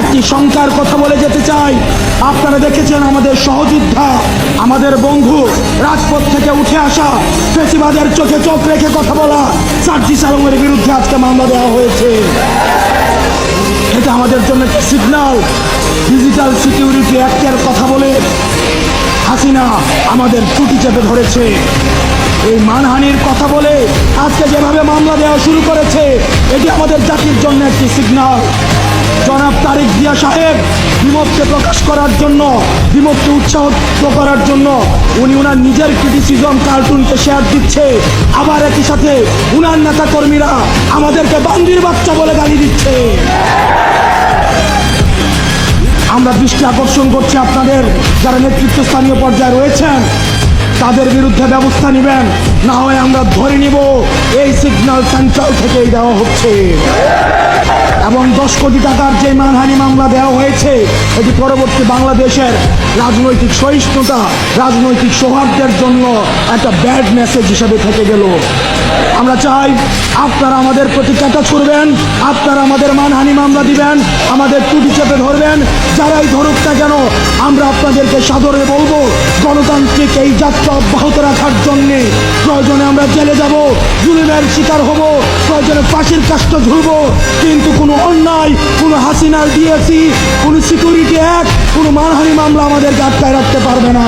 একটি সংখ্যার কথা বলে যেতে চাই। আপনারা দেখেছেন আমাদের সহযোদ্ধা, আমাদের বন্ধু, রাজপথ থেকে উঠে আসা, ফেসিবাদের চোখে চোখ রেখে কথা বলা সার্জিস আলমের বিরুদ্ধে আজকে মামলা দেওয়া হয়েছে। এটা আমাদের জন্য একটি সিগন্যাল। ডিজিটাল সিকিউরিটি অ্যাক্টের কথা বলে হাসিনা আমাদের টুটি চেপে ধরেছে। এই মানহানির কথা বলে আজকে যেভাবে মামলা দেওয়া শুরু করেছে, এটি আমাদের জাতির জন্য একটি সিগন্যাল। জনাব তারেক জিয়া সাহেব বিমতকে প্রকাশ করার জন্য, বিমতকে উৎসাহিত করার জন্য উনি ওনার নিজের ক্রিটিসিজম কার্টুনকে শেয়ার দিচ্ছে, আবার একই সাথে উনার নেতা কর্মীরা আমাদেরকে বান্দির বাচ্চা বলে গালি দিচ্ছে। আমরা দৃষ্টি আকর্ষণ করছি আপনাদের যারা নেতৃত্বস্থানীয় পর্যায়ে রয়েছেন, তাদের বিরুদ্ধে ব্যবস্থা নেবেন, না হয় আমরা ধরে নিব এই সিগন্যাল সেন্ট্রাল থেকেই দেওয়া হচ্ছে। এবং 10 কোটি টাকার যে মানহানি মামলা দেওয়া হয়েছে, এটি পরবর্তী বাংলাদেশের রাজনৈতিক সহিষ্ণুতা, রাজনৈতিক সৌহার্দ্যের জন্য একটা ব্যাড মেসেজ হিসেবে থেকে গেল। আমরা চাই আপনারা আমাদের প্রতি টাকা ছুড়বেন, আপনারা আমাদের মানহানি মামলা দিবেন, আমাদের টুটি চেপে ধরবেন, যারাই ধরুক না কেন আমরা আপনাদেরকে সাদরে বলবো, গণতান্ত্রিক এই যাত্রা অব্যাহত রাখার জন্যে প্রয়োজনে আমরা জেলে যাব, জুলুমের শিকার হব, প্রয়োজনে ফাঁসির কাষ্ট ঝুলব, কিন্তু কোনো অন্যায়, কোনো হাসিনার ডিএসি, কোনো সিকিউরিটি অ্যাক্ট, কোনো মানহানি মামলা আমাদেরকে আটকায় রাখতে পারবে না।